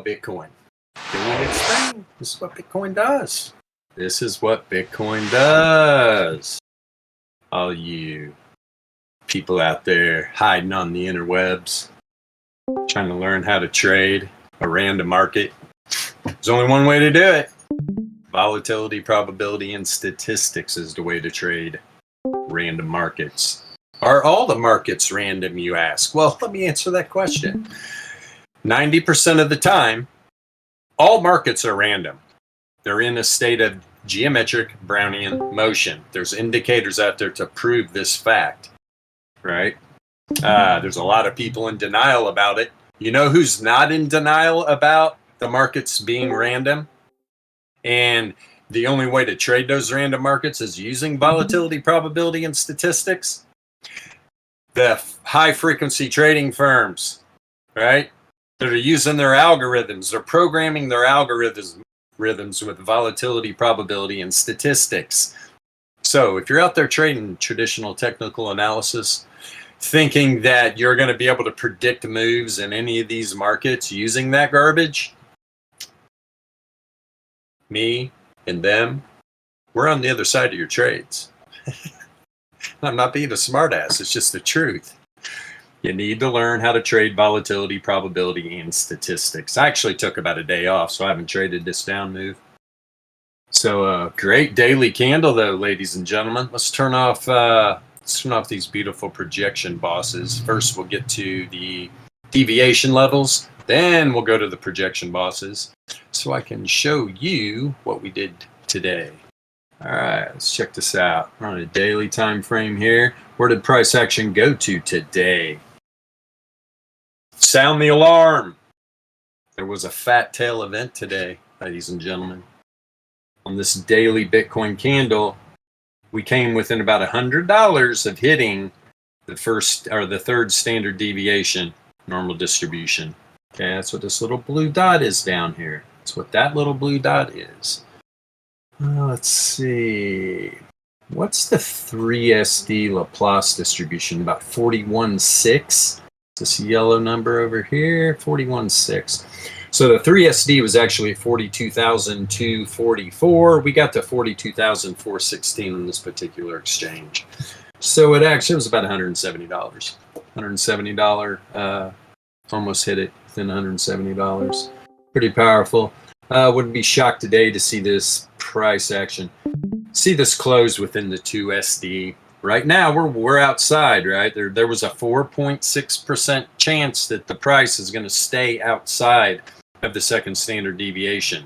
Bitcoin. Doing its thing. This is what Bitcoin does. This is what Bitcoin does. All you people out there hiding on the interwebs, trying to learn how to trade a random market. There's only one way to do it. Volatility, probability, and statistics is the way to trade random markets. Are all the markets random, you ask? Well, let me answer that question. 90% of the time, all markets are random. They're in a state of geometric Brownian motion. There's indicators out there to prove this fact, right? There's a lot of people in denial about it. You know who's not in denial about the markets being random? And the only way to trade those random markets is using volatility, probability, and statistics. The high frequency trading firms, right? That are using their algorithms. They're programming their algorithms with volatility, probability, and statistics. So if you're out there trading traditional technical analysis, thinking that you're going to be able to predict moves in any of these markets using that garbage, me and them, we're on the other side of your trades. I'm not being a smartass. It's just the truth. You need to learn how to trade volatility, probability, and statistics. I actually took about a day off, so I haven't traded this down move. So great daily candle, though, ladies and gentlemen. Let's turn off these beautiful projection bosses. First, we'll get to the deviation levels. Then we'll go to the projection bosses, so I can show you what we did today. All right, let's check this out. We're on a daily time frame here. Where did price action go to today? Sound the alarm. There was a fat tail event today, ladies and gentlemen. On this daily Bitcoin candle, we came within about $100 of hitting the first or the third standard deviation normal distribution. Okay, that's what this little blue dot is down here. That's what that little blue dot is. Let's see. What's the 3SD Laplace distribution? About 41.6. This yellow number over here, 41.6. So the 3SD was actually 42,244. We got to 42,416 on this particular exchange. So it was about $170. $170. Almost hit it within $170. Pretty powerful. Wouldn't be shocked today to see this price action. See this close within the 2SD. Right now, we're outside, right? There was a 4.6% chance that the price is going to stay outside of the second standard deviation,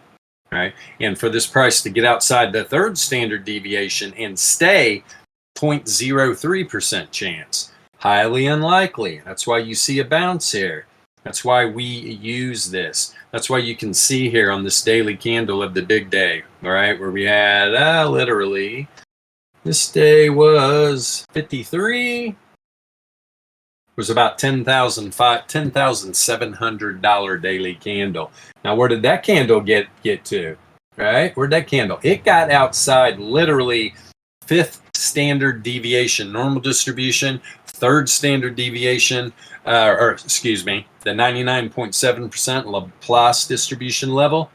right? And for this price to get outside the third standard deviation and stay, 0.03% chance. Highly unlikely. That's why you see a bounce here. That's why we use this. That's why you can see here on this daily candle of the big day, all right, where we had literally, this day was 53, was about $10,700 daily candle. Now, where did that candle get to, right? Where'd that candle? It got outside literally fifth standard deviation, normal distribution, third standard deviation, the 99.7% Laplace distribution level.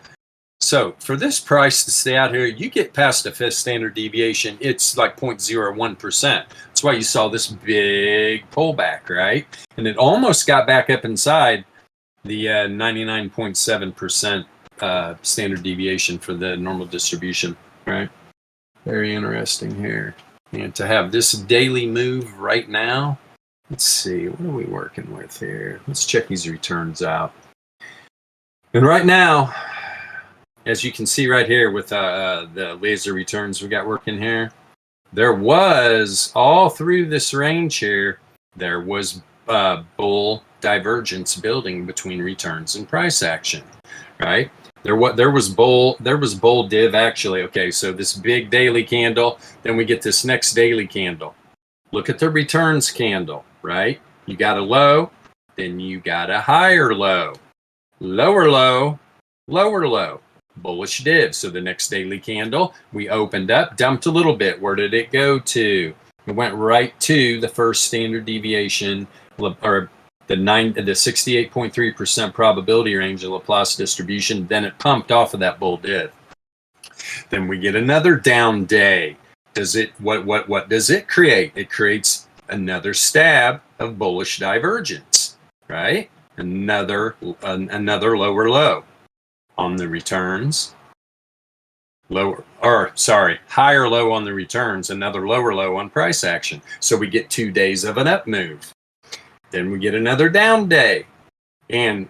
So for this price to stay out here, you get past the fifth standard deviation, it's like 0.01%. That's why you saw this big pullback, right? And it almost got back up inside the 99.7% standard deviation for the normal distribution, right? Very interesting here. And to have this daily move right now, let's see, what are we working with here? Let's check these returns out. And right now, as you can see right here with the laser returns we got working here, there was, all through this range here, there was bull divergence building between returns and price action, right? There was bull div actually. Okay, so this big daily candle, then we get this next daily candle. Look at the returns candle, right? You got a low, then you got a higher low. Lower low, lower low. Bullish div. So the next daily candle, we opened up, dumped a little bit. Where did it go to? It went right to the first standard deviation, or the 68.3% probability range of Laplace distribution. Then it pumped off of that bull did. Then we get another down day. What does it create? It creates another stab of bullish divergence, right? Another lower low on the returns. Higher low on the returns, another lower low on price action. So we get 2 days of an up move. Then we get another down day. And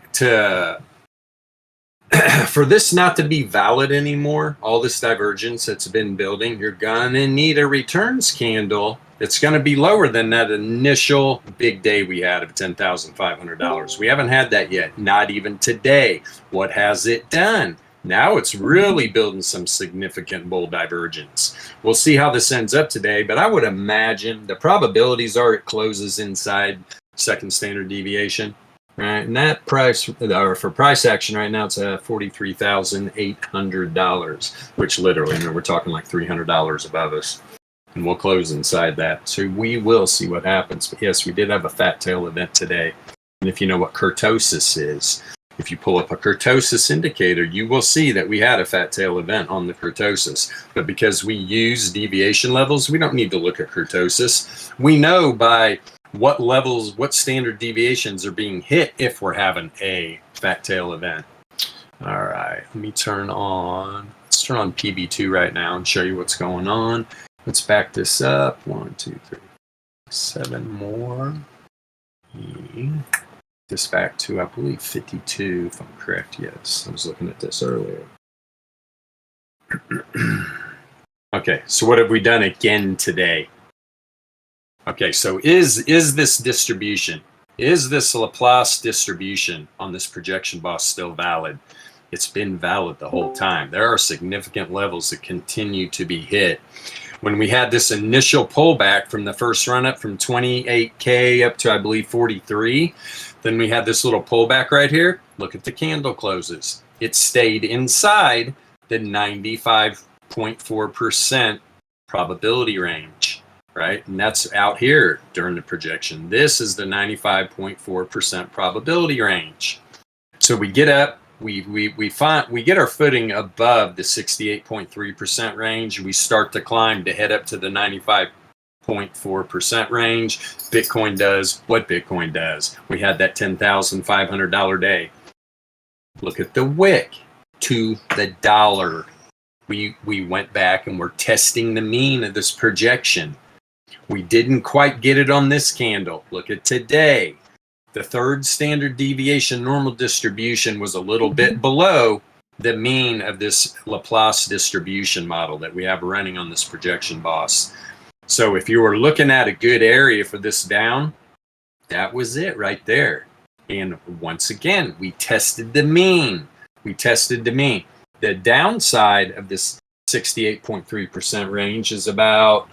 for this not to be valid anymore, all this divergence that's been building, you're gonna need a returns candle. It's gonna be lower than that initial big day we had of $10,500. We haven't had that yet, not even today. What has it done? Now it's really building some significant bull divergence. We'll see how this ends up today, but I would imagine the probabilities are it closes inside second standard deviation. Right, and that price, or for price action right now, it's $43,800, which literally, we're talking like $300 above us, and we'll close inside that. So we will see what happens. But yes, we did have a fat tail event today, and if you know what kurtosis is, if you pull up a kurtosis indicator, you will see that we had a fat tail event on the kurtosis. But because we use deviation levels, we don't need to look at kurtosis. We know by what levels, what standard deviations are being hit if we're having a fat tail event. All right, let me let's turn on PB2 right now and show you what's going on. Let's back this up. 1, 2, 3, 7 more. This back to, I believe, 52, if I'm correct. Yes, I was looking at this earlier. Okay, so what have we done again today? Okay, so is this distribution, is this Laplace distribution on this projection boss still valid? It's been valid the whole time. There are significant levels that continue to be hit. When we had this initial pullback from the first run up from 28K up to, I believe, 43, then we had this little pullback right here. Look at the candle closes. It stayed inside the 95.4% probability range. Right, and that's out here during the projection. This is the 95.4% probability range. So we get up, we get our footing above the 68.3% range. We start to climb to head up to the 95.4% range. Bitcoin does what Bitcoin does. We had that $10,500 day. Look at the wick to the dollar. We went back and we're testing the mean of this projection. We didn't quite get it on this candle. Look at today. The third standard deviation normal distribution was a little bit below the mean of this Laplace distribution model that we have running on this projection boss. So if you were looking at a good area for this down, that was it right there. And once again, we tested the mean. The downside of this 68.3% range is about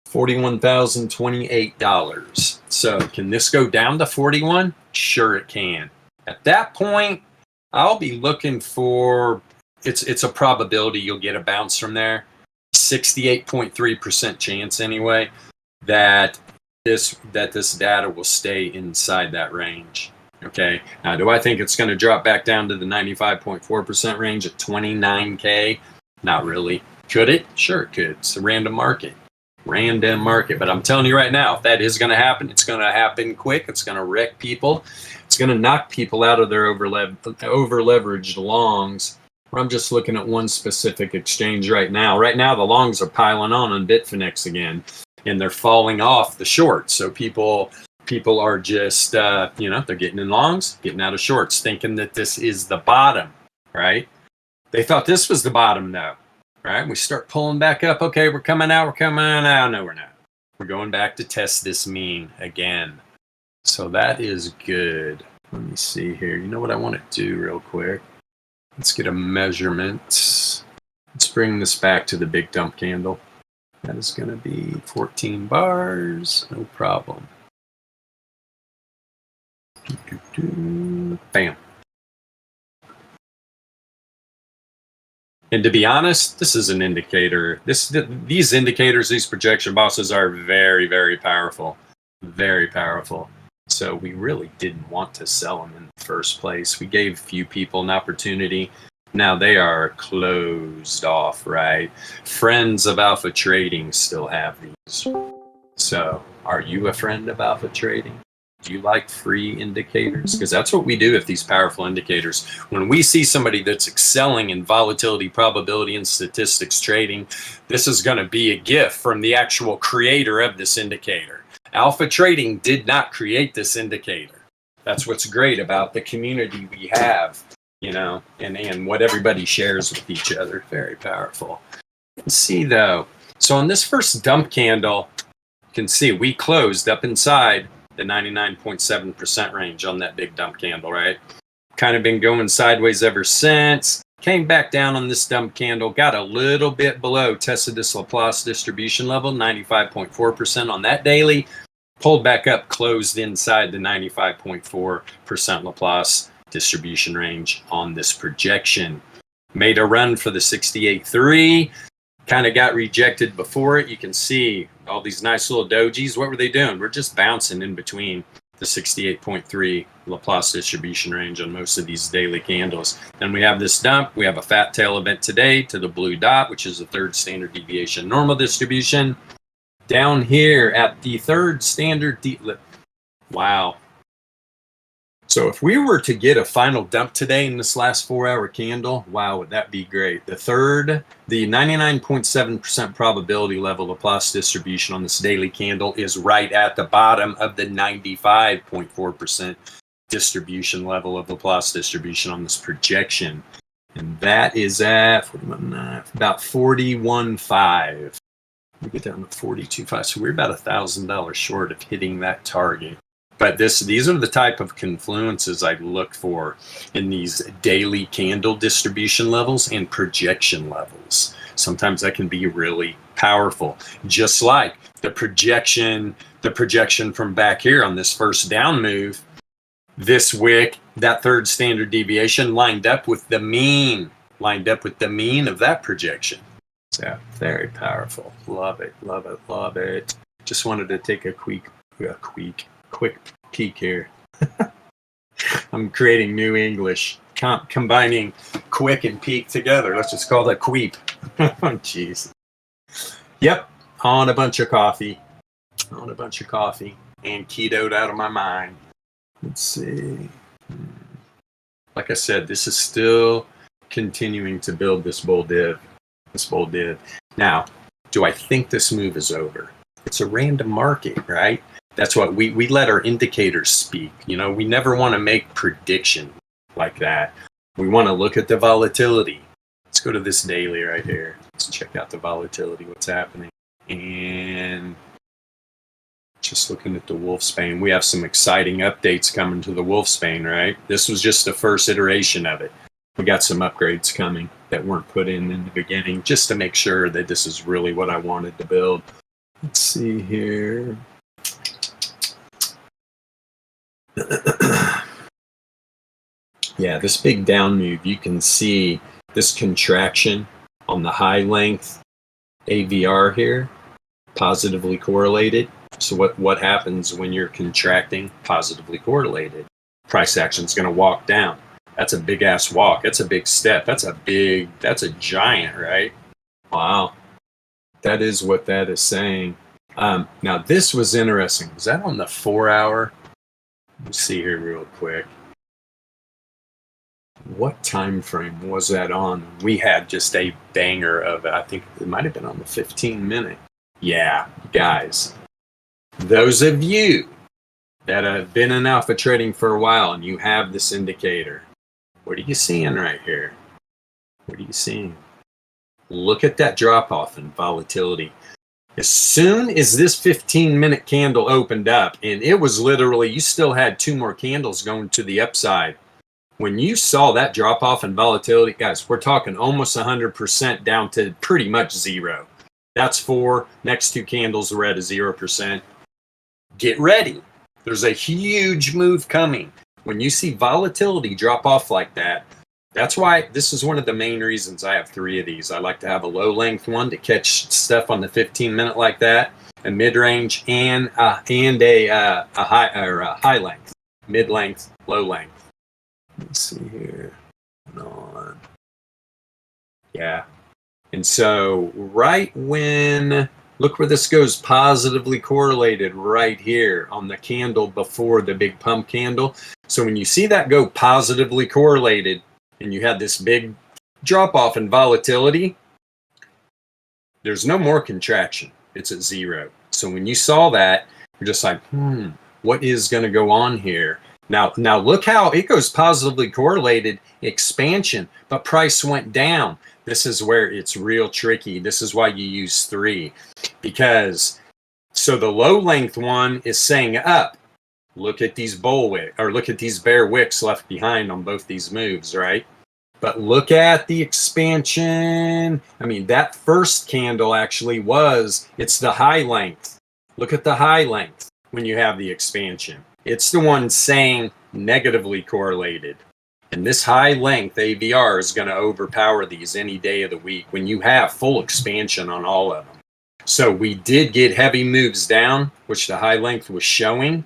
$41,028. So can this go down to 41? Sure it can. At that point, I'll be looking for, it's a probability you'll get a bounce from there. 68.3% chance anyway that this data will stay inside that range. Okay. Now, do I think it's going to drop back down to the 95.4% range at 29K? Not really. Could it? Sure it could. It's a random market. But I'm telling you right now, if that is going to happen, it's going to happen quick. It's going to wreck people. It's going to knock people out of their over-leveraged longs. I'm just looking at one specific exchange right now. Right now, the longs are piling on Bitfinex again, and they're falling off the shorts. So people are just, they're getting in longs, getting out of shorts, thinking that this is the bottom, right? They thought this was the bottom, though. Right, we start pulling back up. Okay, we're coming out. No, we're not. We're going back to test this mean again. So that is good. Let me see here. You know what I want to do real quick? Let's get a measurement. Let's bring this back to the big dump candle. That is going to be 14 bars. No problem. Bam. And to be honest, this is an indicator. These indicators, these projection bosses are very, very powerful. Very powerful. So we really didn't want to sell them in the first place. We gave a few people an opportunity. Now they are closed off, right? Friends of Alpha Trading still have these. So are you a friend of Alpha Trading? Do you like free indicators? Because that's what we do with these powerful indicators. When we see somebody that's excelling in volatility, probability, and statistics trading, this is going to be a gift from the actual creator of this indicator. Alpha Trading did not create this indicator. That's what's great about the community we have, you know, and what everybody shares with each other. Very powerful. Let's see though. So on this first dump candle, you can see we closed up inside the 99.7% range on that big dump candle, right? Kind of been going sideways ever since. Came back down on this dump candle, got a little bit below, tested this Laplace distribution level, 95.4% on that daily, pulled back up, closed inside the 95.4% Laplace distribution range on this projection. Made a run for the 68.3, kind of got rejected before it. You can see all these nice little dojis. What were they doing? We're just bouncing in between the 68.3 Laplace distribution range on most of these daily candles. Then we have this dump. We have a fat tail event today to the blue dot, which is the third standard deviation normal distribution. Down here at the third standard wow. So if we were to get a final dump today in this last 4-hour candle, wow, would that be great. The 99.7% probability level Laplace distribution on this daily candle is right at the bottom of the 95.4% distribution level of Laplace distribution on this projection. And that is at about 41.5. We get down to 42.5. So we're about $1,000 short of hitting that target. But these are the type of confluences I look for in these daily candle distribution levels and projection levels. Sometimes that can be really powerful. Just like the projection from back here on this first down move, this wick, that third standard deviation lined up with the mean of that projection. So very powerful. Love it, love it, love it. Just wanted to take a quick peek here. I'm creating new English, combining quick and peak together. Let's just call that queep. Oh, jeez. Yep, on a bunch of coffee, and ketoed out of my mind. Let's see. Like I said, this is still continuing to build this bull div. Now, do I think this move is over? It's a random market, right? That's what we let our indicators speak. You know, we never want to make prediction like that. We want to look at the volatility. Let's go to this daily right here. Let's check out the volatility, what's happening. And just looking at the Wolfsbane, we have some exciting updates coming to the Wolfsbane, right? This was just the first iteration of it. We got some upgrades coming that weren't put in the beginning, just to make sure that this is really what I wanted to build. Let's see here. Yeah, this big down move, you can see this contraction on the high length AVR here, positively correlated. So what happens when you're contracting? Positively correlated. Price action is going to walk down. That's a big ass walk. That's a big step. That's a giant, right? Wow. That is what that is saying. Now this was interesting. Was that on the 4-hour? Let's see here real quick. What time frame was that on? We had just a banger of it. I think it might have been on the 15-minute. Yeah, guys. Those of you that have been in alpha trading for a while and you have this indicator, what are you seeing right here? What are you seeing? Look at that drop off in volatility. As soon as this 15-minute candle opened up, and it was literally, you still had 2 more candles going to the upside. When you saw that drop off in volatility, guys, we're talking almost 100% down to pretty much 0. That's 4. Next 2 candles were at a 0%. Get ready. There's a huge move coming. When you see volatility drop off like that, That's why this is one of the main reasons I have 3 of these. I like to have a low length one to catch stuff on the 15-minute like that, a mid range, and a high length, mid length, low length. Let's see here. On. Yeah. And so right when, look where this goes positively correlated right here on the candle before the big pump candle. So when you see that go positively correlated and you had this big drop off in volatility, there's no more contraction. It's at 0. So when you saw that, you're just like, what is going to go on here? Now look how it goes positively correlated expansion, but price went down. This is where it's real tricky. This is why you use 3, because so the low length one is saying up. Look at these look at these bear wicks left behind on both these moves, right? But look at the expansion. I mean, that first candle actually it's the high length. Look at the high length when you have the expansion. It's the one saying negatively correlated. And this high length AVR is going to overpower these any day of the week when you have full expansion on all of them. So we did get heavy moves down, which the high length was showing,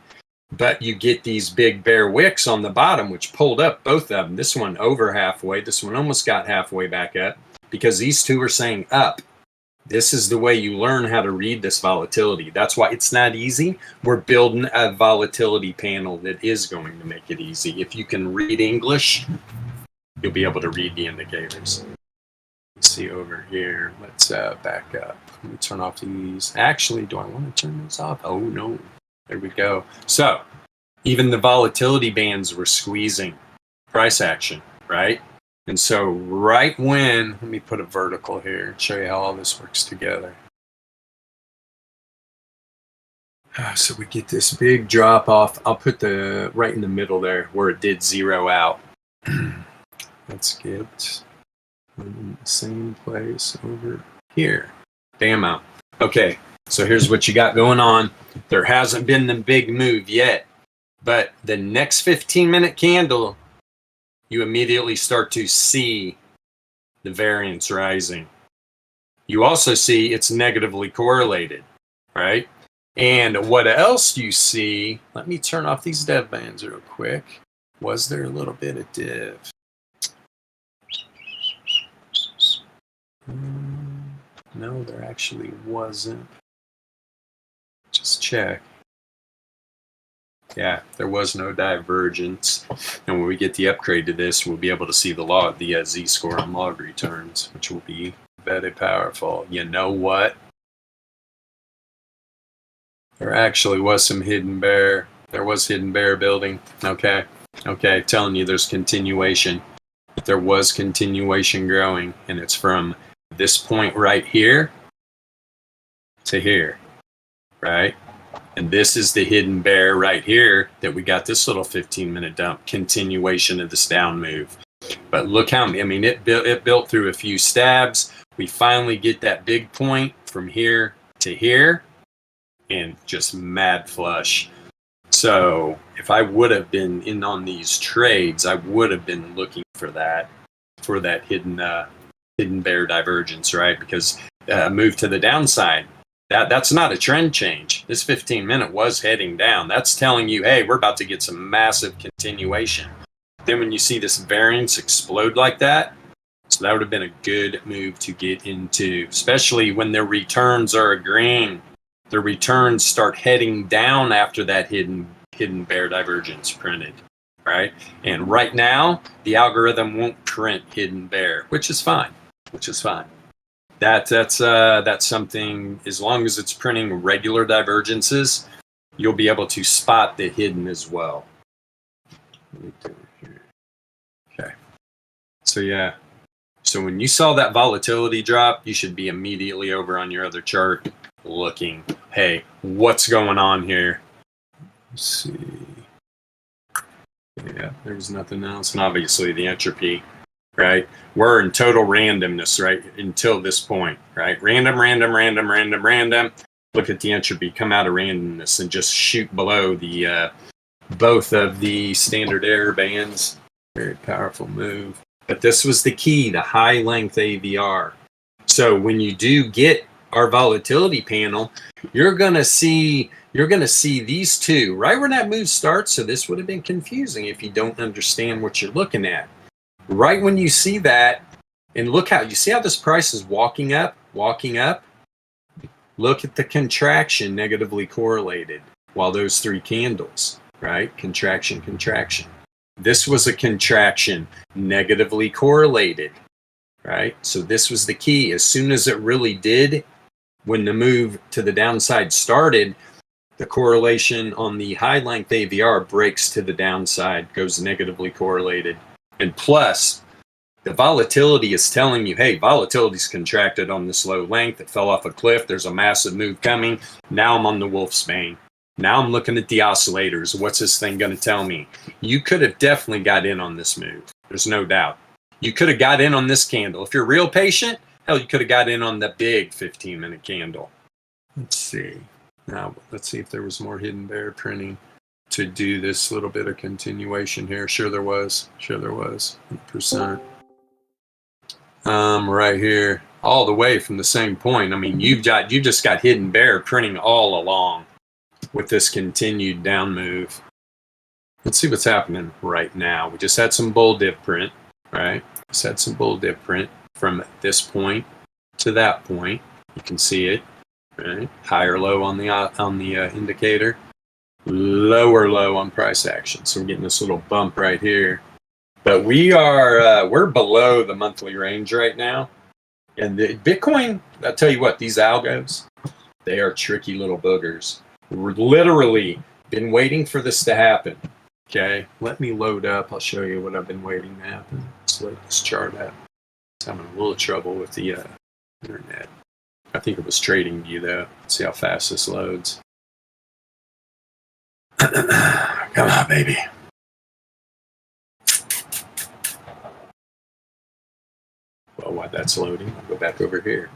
but you get these big bear wicks on the bottom, which pulled up both of them. This one over halfway. This one almost got halfway back up because these two are saying up. This is the way you learn how to read this volatility. That's why it's not easy. We're building a volatility panel that is going to make it easy. If you can read English, you'll be able to read the indicators. Let's see over here. Let's back up. Let me turn off these. Actually, do I want to turn these off? Oh, no. There we go. So even the volatility bands were squeezing price action, right? And so right when, let me put a vertical here and show you how all this works together. So we get this big drop off. I'll put the right in the middle there where it did 0 out. Let's get in the same place over here. Bam out. Okay, so here's what you got going on. There hasn't been the big move yet, but the next 15-minute candle, you immediately start to see the variance rising. You also see it's negatively correlated, right? And what else you see, let me turn off these dev bands real quick. Was there a little bit of div? No, there actually wasn't. Just check. Yeah, there was no divergence. And when we get the upgrade to this, we'll be able to see the z-score on log returns, which will be very powerful. You know what? There actually was some hidden bear. There was hidden bear building. Okay, telling you there's continuation. There was continuation growing, and it's from this point right here to here, right? And this is the hidden bear right here that we got this little 15-minute dump, continuation of this down move. But look how, I mean, it built through a few stabs. We finally get that big point from here to here and just mad flush. So if I would have been in on these trades, I would have been looking for that hidden bear divergence, right? Because move to the downside. That's not a trend change. This 15-minute was heading down. That's telling you, hey, we're about to get some massive continuation. Then when you see this variance explode like that, so that would have been a good move to get into, especially when their returns are agreeing. Their returns start heading down after that hidden bear divergence printed, right? And right now, the algorithm won't print hidden bear, which is fine. That's something, as long as it's printing regular divergences, you'll be able to spot the hidden as well. Okay. So yeah. So when you saw that volatility drop, you should be immediately over on your other chart looking, hey, what's going on here? Let's see. Yeah, there's nothing else. And obviously the entropy. Right? We're in total randomness, right? Until this point, right? Random. Look at the entropy come out of randomness and just shoot below the both of the standard error bands. Very powerful move. But this was the key, the high length AVR. So when you do get our volatility panel, you're going to see these two right where that move starts. So this would have been confusing if you don't understand what you're looking at. Right when you see that, and look how you see how this price is walking up. Look at the contraction negatively correlated while those three candles, right? Contraction. This was a contraction negatively correlated, right? So this was the key. As soon as it really did, when the move to the downside started, the correlation on the high length AVR breaks to the downside, goes negatively correlated. And plus, the volatility is telling you, hey, volatility's contracted on this low length. It fell off a cliff. There's a massive move coming. Now I'm on the wolf's bane. Now I'm looking at the oscillators. What's this thing going to tell me? You could have definitely got in on this move. There's no doubt. You could have got in on this candle. If you're real patient, hell, you could have got in on the big 15-minute candle. Let's see. Now, let's see if there was more hidden bear printing to do this little bit of continuation here. Sure there was. 100%. Right here, all the way from the same point. I mean, you just got hidden bear printing all along with this continued down move. Let's see what's happening right now. We just had some bull dip print, right? Just had some bull dip print from this point to that point. You can see it, right? Higher low on the indicator, lower low on price action. So we're getting this little bump right here. But we're below the monthly range right now. And the Bitcoin, I'll tell you what, these algos, they are tricky little boogers. We're literally been waiting for this to happen. Okay, let me load up. I'll show you what I've been waiting to happen. Let's load this chart up. It's having a little trouble with the internet. I think it was trading view though. Let's see how fast this loads. Come on, baby. Well, while that's loading, I'll go back over here.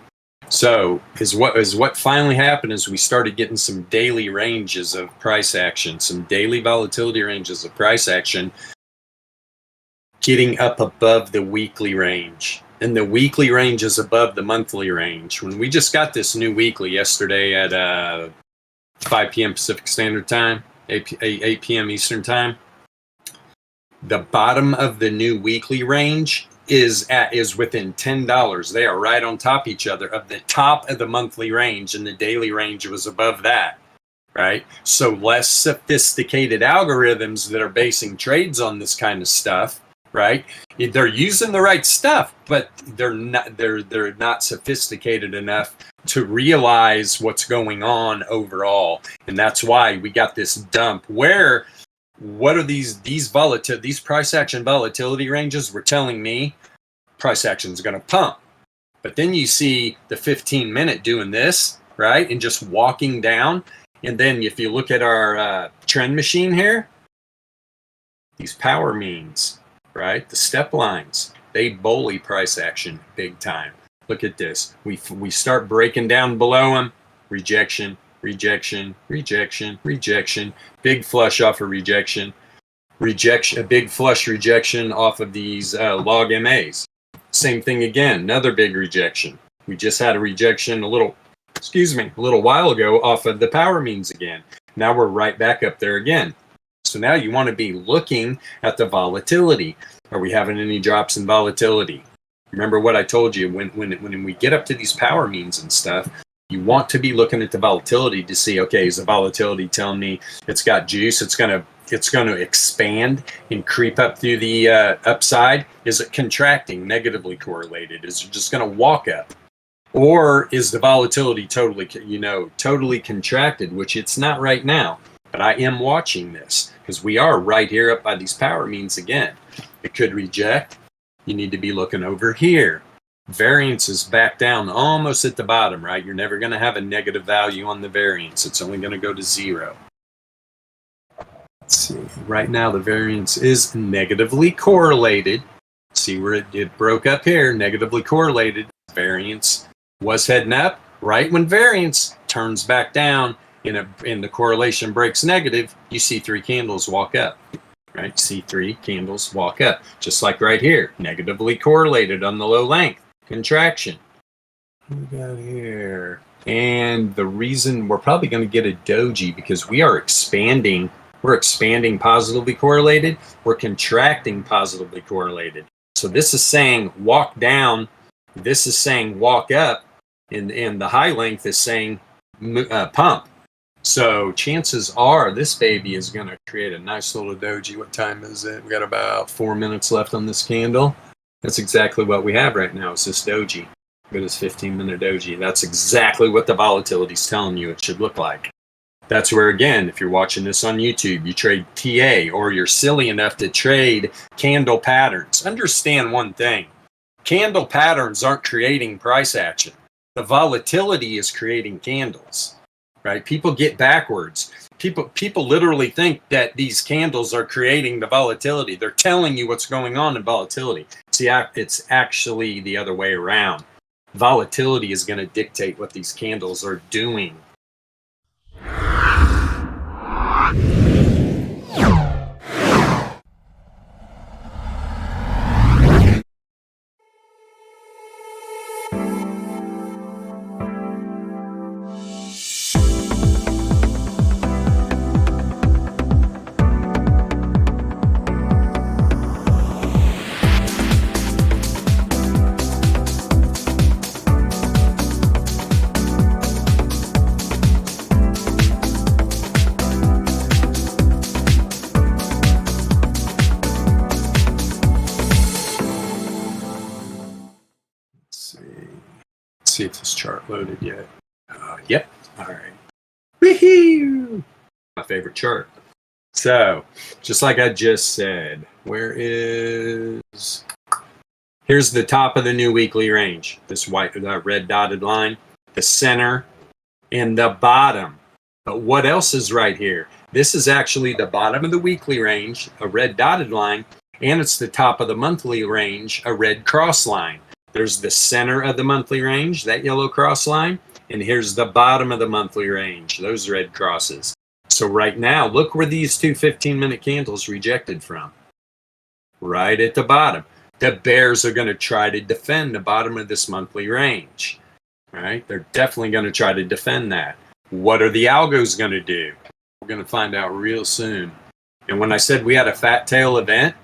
So is what finally happened is we started getting some daily ranges of price action, some daily volatility ranges of price action getting up above the weekly range. And the weekly range is above the monthly range. When we just got this new weekly yesterday at 5 p.m. Pacific Standard Time, 8 p.m. Eastern Time, the bottom of the new weekly range is within $10. They are right on top of each other of the top of the monthly range, and the daily range was above that, right? So less sophisticated algorithms that are basing trades on this kind of stuff, right? They're using the right stuff, but they're not sophisticated enough to realize what's going on overall. And that's why we got this dump where what are these price action volatility ranges were telling me price action is going to pump. But then you see the 15-minute doing this, right? And just walking down. And then if you look at our trend machine here, these power means, right? The step lines, they bully price action big time. Look at this. We start breaking down below them. Rejection. Big flush off of rejection. A big flush rejection off of these log MAs. Same thing again, another big rejection. We just had a rejection a little while ago off of the power means again. Now we're right back up there again. So now you want to be looking at the volatility. Are we having any drops in volatility? Remember what I told you, when we get up to these power means and stuff, you want to be looking at the volatility to see, okay, is the volatility telling me it's got juice, it's going to expand and creep up through the upside? Is it contracting, negatively correlated? Is it just going to walk up? Or is the volatility totally contracted, which it's not right now? But I am watching this because we are right here up by these power means again. It could reject. You need to be looking over here. Variance is back down almost at the bottom, right? You're never going to have a negative value on the variance. It's only going to go to 0. Let's see. Right now, the variance is negatively correlated. See where it broke up here, negatively correlated. Variance was heading up. Right when variance turns back down and the correlation breaks negative, you see 3 candles walk up, right? C3 candles walk up, just like right here, negatively correlated on the low length, contraction. What we got here? And the reason we're probably going to get a doji because we are expanding. We're expanding positively correlated. We're contracting positively correlated. So this is saying walk down. This is saying walk up. And the high length is saying pump. So chances are this baby is going to create a nice little doji. What time is it? We got about 4 minutes left on this candle. That's exactly what we have right now. It's this doji. Look at this 15-minute doji. That's exactly what the volatility is telling you it should look like. That's where, again, if you're watching this on YouTube, you trade TA or you're silly enough to trade candle patterns. Understand one thing. Candle patterns aren't creating price action. The volatility is creating candles, right? People get backwards. People literally think that these candles are creating the volatility. They're telling you what's going on in volatility. See, it's actually the other way around. Volatility is going to dictate what these candles are doing. See if this chart loaded yet. Yep. All right. Woohoo! My favorite chart. So, just like I just said, here's the top of the new weekly range. This red dotted line, the center, and the bottom. But what else is right here? This is actually the bottom of the weekly range, a red dotted line, and it's the top of the monthly range, a red cross line. There's the center of the monthly range, that yellow cross line, and here's the bottom of the monthly range, those red crosses. So right now, look where these two 15-minute candles rejected from. Right at the bottom. The bears are going to try to defend the bottom of this monthly range. Right? They're definitely going to try to defend that. What are the algos going to do? We're going to find out real soon. And when I said we had a fat tail event,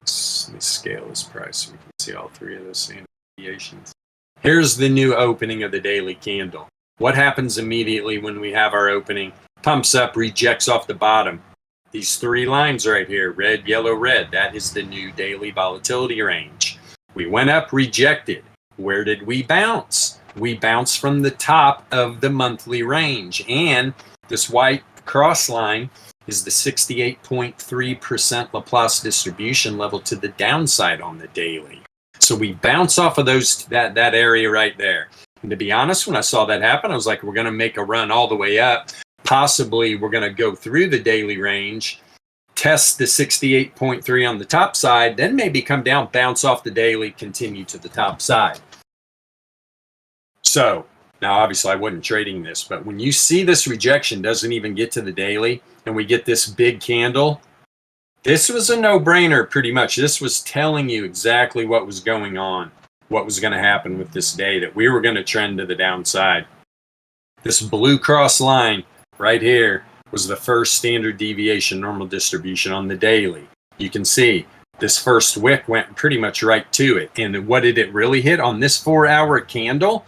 let me scale this price so we can see all three of those standard deviations. Here's the new opening of the daily candle. What happens immediately when we have our opening? Pumps up, rejects off the bottom. These three lines right here, red, yellow, red, that is the new daily volatility range. We went up, rejected. Where did we bounce? We bounced from the top of the monthly range. And this white cross line is the 68.3% Laplace distribution level to the downside on the daily. So we bounce off of that area right there. And to be honest, when I saw that happen, I was like, we're going to make a run all the way up. Possibly we're going to go through the daily range, test the 68.3 on the top side, then maybe come down, bounce off the daily, continue to the top side. So now, obviously, I wasn't trading this, but when you see this rejection doesn't even get to the daily and we get this big candle, this was a no-brainer pretty much. This was telling you exactly what was going on, what was going to happen with this day, that we were going to trend to the downside. This blue cross line right here was the first standard deviation normal distribution on the daily. You can see this first wick went pretty much right to it. And what did it really hit on this 4-hour candle?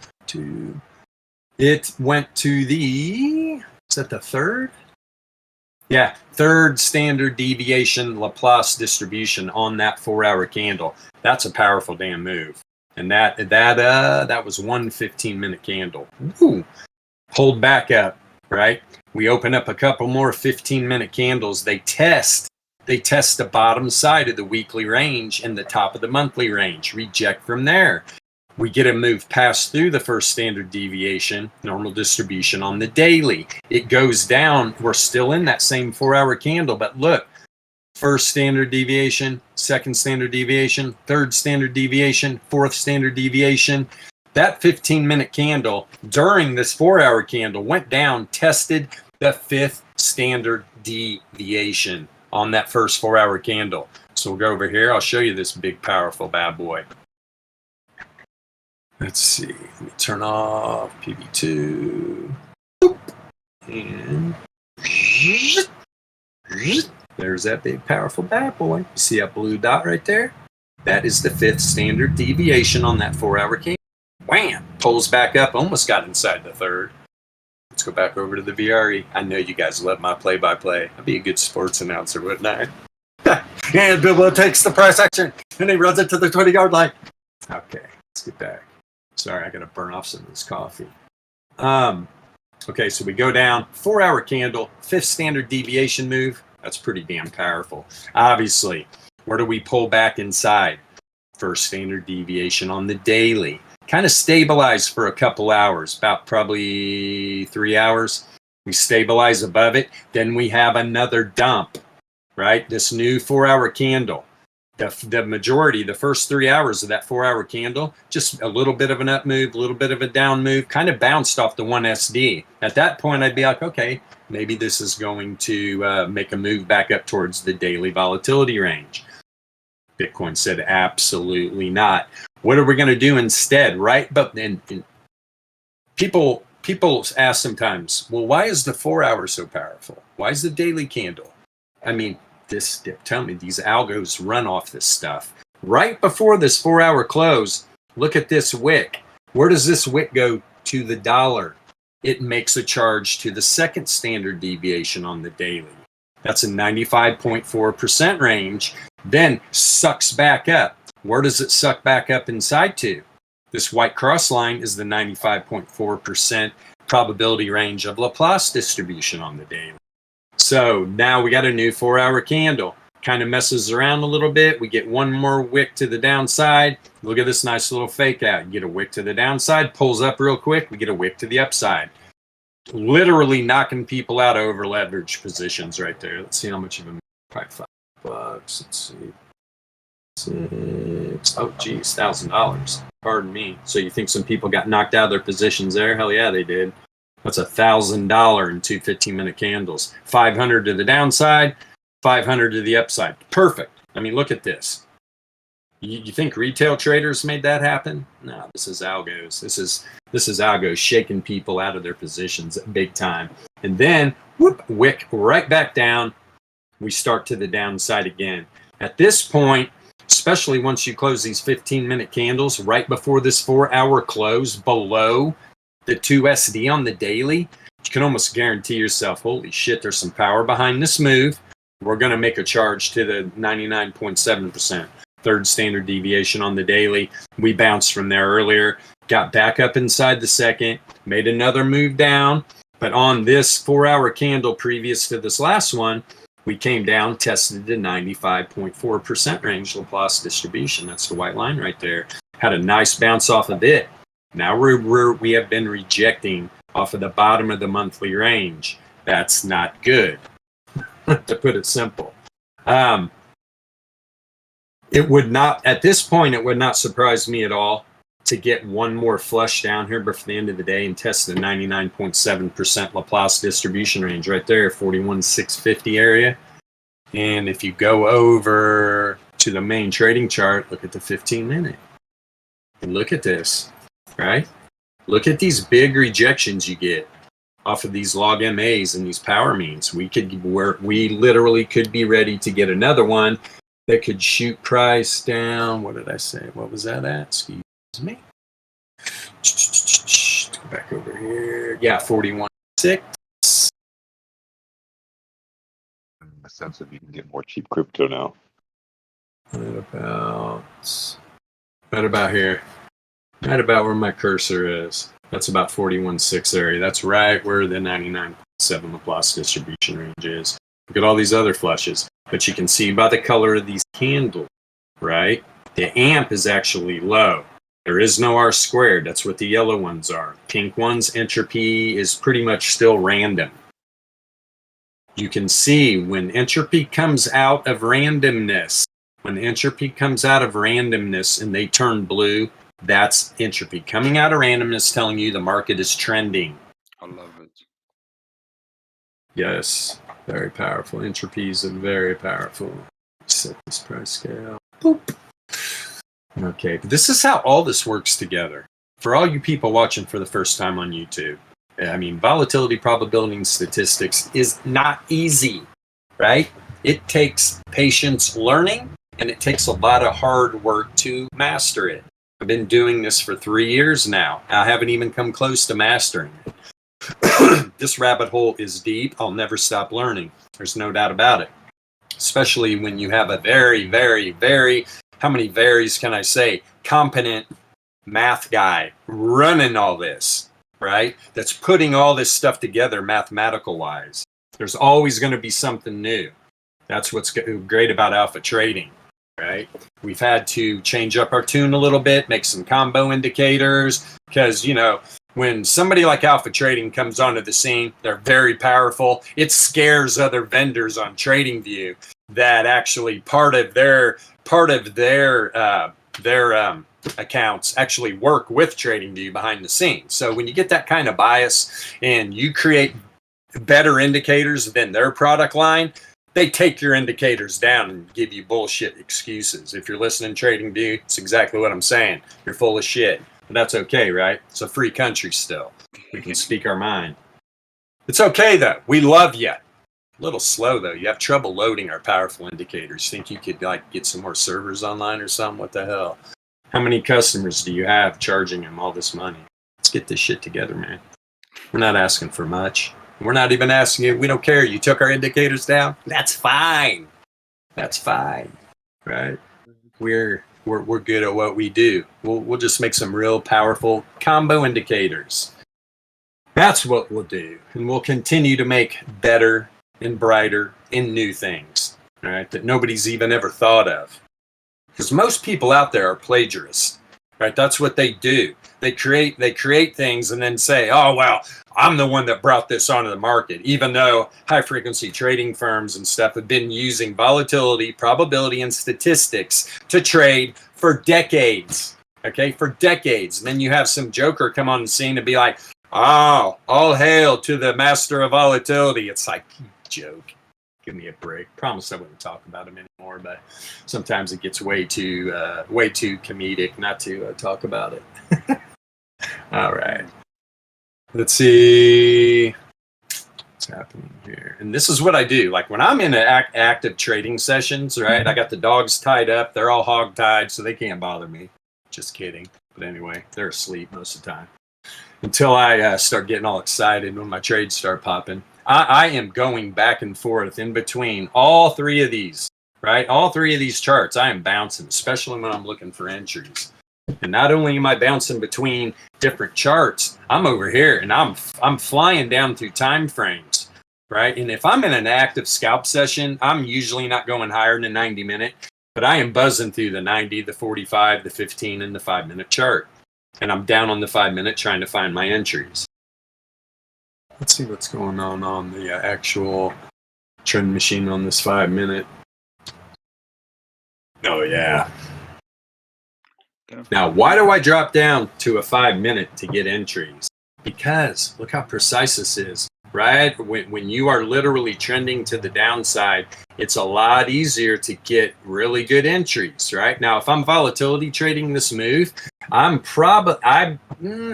It went to the, is that the third? Yeah, third standard deviation Laplace distribution on that 4-hour candle. That's a powerful damn move. And that was one 15-minute candle. Ooh. Hold back up, right? We open up a couple more 15-minute candles. They test the bottom side of the weekly range and the top of the monthly range. Reject from there. We get a move past through the first standard deviation, normal distribution on the daily. It goes down. We're still in that same 4-hour candle, but look, first standard deviation, second standard deviation, third standard deviation, fourth standard deviation. That 15-minute candle during this 4-hour candle went down, tested the fifth standard deviation on that first 4-hour candle. So we'll go over here. I'll show you this big, powerful bad boy. Let's see. Let me turn off PB2. And there's that big, powerful bad boy. You see that blue dot right there? That is the 5th standard deviation on that 4-hour candle. Wham! Pulls back up. Almost got inside the 3rd. Let's go back over to the VRE. I know you guys love my play-by-play. I'd be a good sports announcer, wouldn't I? And Bilbo takes the price action, and he runs it to the 20-yard line. Okay, let's get back. Sorry, I got to burn off some of this coffee. Okay, so we go down. 4-hour candle, 5th standard deviation move. That's pretty damn powerful. Obviously, where do we pull back inside? 1st standard deviation on the daily. Kind of stabilize for a couple hours, about probably 3 hours. We stabilize above it. Then we have another dump, right? This new 4-hour candle. The majority, the first 3 hours of that 4-hour candle, just a little bit of an up move, a little bit of a down move, kind of bounced off the 1SD. At that point, I'd be like, okay, maybe this is going to make a move back up towards the daily volatility range. Bitcoin said absolutely not. What are we going to do instead, right? But then people ask sometimes, well, why is the 4-hour so powerful? Why is the daily candle? I mean, tell me, these algos run off this stuff. Right before this 4-hour close, look at this wick. Where does this wick go to the dollar? It makes a charge to the 2nd standard deviation on the daily. That's a 95.4% range, then sucks back up. Where does it suck back up inside to? This white cross line is the 95.4% probability range of Laplace distribution on the daily. So now we got a new 4-hour candle. Kind of messes around a little bit. We get one more wick to the downside. Look at this nice little fake out. You get a wick to the downside, pulls up real quick. We get a wick to the upside. Literally knocking people out of over leveraged positions right there. Let's see how much of them. Probably $5. Let's see. Oh, geez, $1,000. Pardon me. So you think some people got knocked out of their positions there? Hell yeah, they did. That's $1,000 in 2 15-minute candles. 500 to the downside, 500 to the upside. Perfect. I mean, look at this. You think retail traders made that happen? No, this is algos. This is algos shaking people out of their positions big time. And then, whoop, wick right back down. We start to the downside again. At this point, especially once you close these 15-minute candles right before this 4-hour close below the 2SD on the daily, you can almost guarantee yourself, holy shit, there's some power behind this move. We're going to make a charge to the 99.7%. 3rd standard deviation on the daily. We bounced from there earlier, got back up inside the 2nd, made another move down. But on this 4-hour candle previous to this last one, we came down, tested the 95.4% range Laplace distribution. That's the white line right there. Had a nice bounce off of it. Now we have been rejecting off of the bottom of the monthly range. That's not good, to put it simple. It would not, at this point, it would not surprise me at all to get one more flush down here before the end of the day and test the 99.7% Laplace distribution range right there, 41,650 area. And if you go over to the main trading chart, look at the 15-minute. And look at this, right? Look at these big rejections you get off of these log MAs and these power means. We literally could be ready to get another one that could shoot price down. What did I say? What was that at? Excuse me. Go back over here. Yeah, 41.6. In the sense of you can get more cheap crypto now. Right about here. Right about where my cursor is. That's about 41.6 area. That's right where the 99.7 Laplace distribution range is. Look at all these other flushes. But you can see by the color of these candles, right? The amp is actually low. There is no R squared. That's what the yellow ones are. Pink ones, entropy is pretty much still random. You can see when entropy comes out of randomness, and they turn blue, that's entropy coming out of randomness telling you the market is trending. I love it. Yes. Very powerful. Entropies are very powerful. Set this price scale. Boop. Okay, but this is how all this works together. For all you people watching for the first time on YouTube, I mean, volatility, probability, and statistics is not easy, right? It takes patience learning, and it takes a lot of hard work to master it. I've been doing this for 3 years now. I haven't even come close to mastering it. This rabbit hole is deep. I'll never stop learning. There's no doubt about it. Especially when you have a very, very, very, how many varies can I say, competent math guy running all this, right? That's putting all this stuff together mathematical wise. There's always going to be something new. That's what's great about alpha trading, right? We've had to change up our tune a little bit, make some combo indicators, because, you know, when somebody like alpha trading comes onto the scene, they're very powerful. It scares other vendors on TradingView that actually part of their accounts actually work with TradingView behind the scenes. So when you get that kind of bias and you create better indicators than their product line, they take your indicators down and give you bullshit excuses. If you're listening to TradingView, it's exactly what I'm saying. You're full of shit. But that's okay, right? It's a free country still. We can speak our mind. It's okay, though. We love you. A little slow, though. You have trouble loading our powerful indicators. Think you could like get some more servers online or something? What the hell? How many customers do you have charging them all this money? Let's get this shit together, man. We're not asking for much. We're not even asking you. We don't care. You took our indicators down? That's fine. That's fine, right? We're good at what we do. We'll just make some real powerful combo indicators. That's what we'll do. And we'll continue to make better and brighter and new things, right? That nobody's even ever thought of. Because most people out there are plagiarists, right? That's what they do. They create things and then say, oh, well, I'm the one that brought this onto the market, even though high frequency trading firms and stuff have been using volatility, probability, and statistics to trade for decades. Okay, for decades. And then you have some joker come on the scene and be like, oh, all hail to the master of volatility. It's like, joke. Give me a break. Promise I wouldn't talk about him anymore, but sometimes it gets way too comedic not to talk about it. All right. Let's see what's happening here. And this is what I do. Like when I'm in active trading sessions, right? I got the dogs tied up. They're all hog-tied, so they can't bother me. Just kidding. But anyway, they're asleep most of the time. Until I start getting all excited when my trades start popping. I am going back and forth in between all three of these, right? All three of these charts. I am bouncing, especially when I'm looking for entries. And not only am I bouncing between different charts, I'm over here and I'm flying down through time frames, right? And if I'm in an active scalp session, I'm usually not going higher than 90 minute, but I am buzzing through the 90, the 45, the 15, and the 5-minute chart. And I'm down on the 5-minute trying to find my entries. Let's see what's going on the actual trend machine on this 5-minute. Oh, yeah. Now, why do I drop down to a 5-minute to get entries? Because look how precise this is, right? When you are literally trending to the downside, it's a lot easier to get really good entries, right? Now, if I'm volatility trading this move, I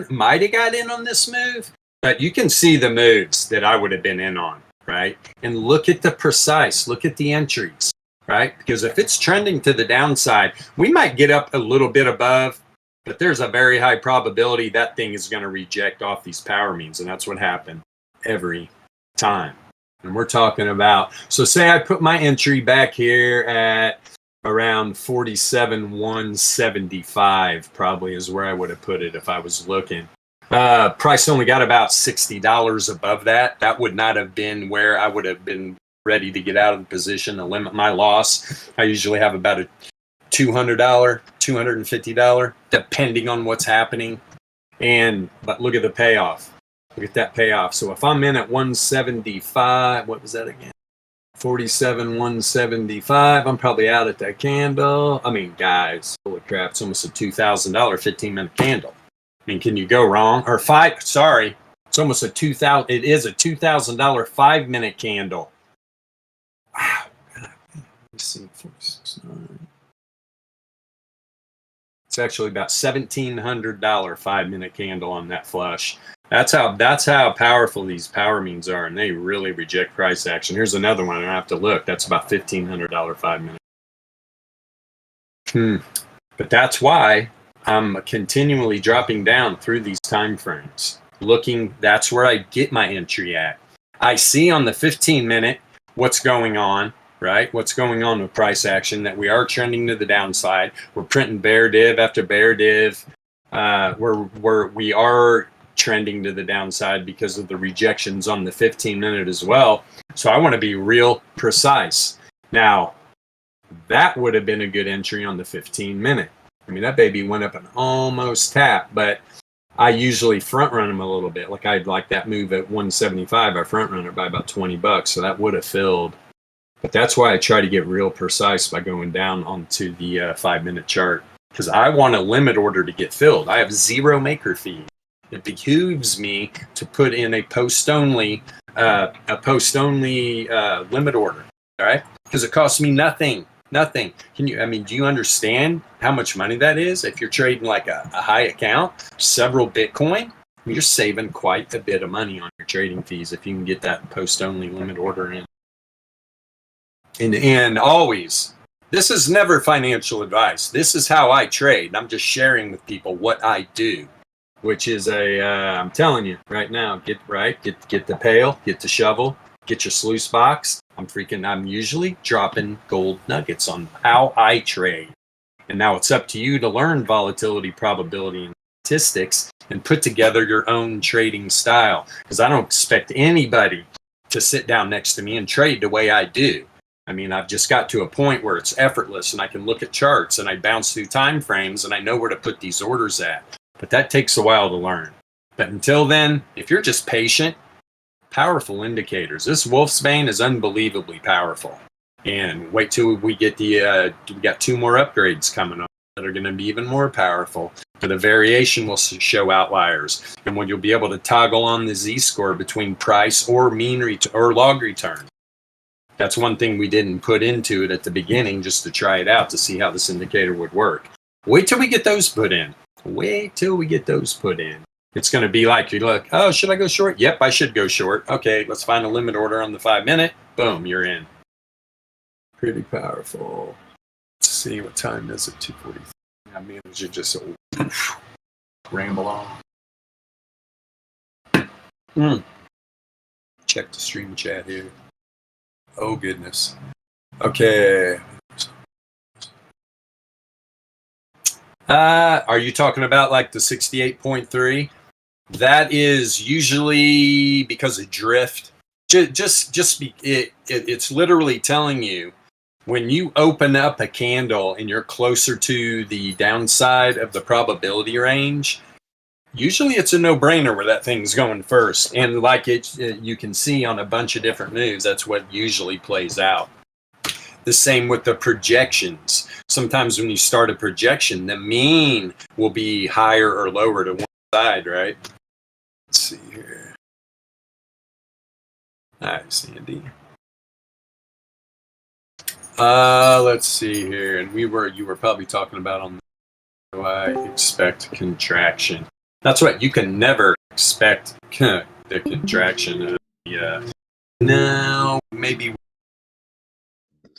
might have got in on this move, but you can see the moves that I would have been in on, right? And look at the precise, look at the entries. Right? Because if it's trending to the downside, we might get up a little bit above, but there's a very high probability that thing is going to reject off these power means. And that's what happened every time. And we're talking about, so say I put my entry back here at around 47,175 probably is where I would have put it if I was looking. Price only got about $60 above that. That would not have been where I would have been ready to get out of the position to limit my loss. I usually have about a $200, $250, depending on what's happening. But look at the payoff. Look at that payoff. So if I'm in at 175, what was that again? 47,175. I'm probably out at that candle. I mean, guys, holy crap! It's almost a $2,000 15-minute candle. I mean, can you go wrong? Or it's almost a $2,000. It is a $2,000 5-minute candle. see, 46.9. It's actually about $1,700 5-minute candle on that flush. That's how powerful these power means are, and they really reject price action. Here's another one. I have to look. That's about $1,500 5-minute. But that's why I'm continually dropping down through these time frames. Looking, that's where I get my entry at. I see on the 15-minute what's going on, right? What's going on with price action, that we are trending to the downside. We're printing bear div after bear div. We are trending to the downside because of the rejections on the 15-minute as well. So I want to be real precise. Now, that would have been a good entry on the 15-minute. I mean, that baby went up and almost tapped, but I usually front run them a little bit. Like I'd like that move at 175. I front run it by about $20, so that would have filled. But that's why I try to get real precise by going down onto the 5-minute chart, because I want a limit order to get filled. I have 0 maker fee. It behooves me to put in a post only limit order, all right? Because it costs me nothing. Nothing. Do you understand how much money that is? If you're trading like a high account, several Bitcoin, you're saving quite a bit of money on your trading fees if you can get that post-only limit order in. And always, this is never financial advice. This is how I trade. I'm just sharing with people what I do, which is I'm telling you right now, get the pail, get the shovel, get your sluice box. I'm usually dropping gold nuggets on how I trade. And now it's up to you to learn volatility, probability, and statistics and put together your own trading style. Because I don't expect anybody to sit down next to me and trade the way I do. I mean, I've just got to a point where it's effortless and I can look at charts and I bounce through time frames and I know where to put these orders at. But that takes a while to learn. But until then, if you're just patient, powerful indicators. This Wolfsbane is unbelievably powerful. And wait till we get we got 2 more upgrades coming up that are going to be even more powerful. But the variation will show outliers. And when you'll be able to toggle on the Z-score between price or or log return. That's one thing we didn't put into it at the beginning just to try it out to see how this indicator would work. Wait till we get those put in. Wait till we get those put in. It's going to be like, you look, oh, should I go short? Yep, I should go short. Okay, let's find a limit order on the 5-minute. Boom, you're in. Pretty powerful. Let's see, what time is it? 2:43. I mean, you just ramble on. Check the stream chat here. Oh, goodness. Okay. Are you talking about like the 68.3? That is usually because of drift. It's literally telling you when you open up a candle and you're closer to the downside of the probability range, usually it's a no-brainer where that thing's going first. And like you can see on a bunch of different moves, that's what usually plays out. The same with the projections. Sometimes when you start a projection, the mean will be higher or lower to one side, right? Let's see here. All right, Sandy. Let's see here. And you were probably talking about on the I expect contraction. That's right. You can never expect the contraction of the no, maybe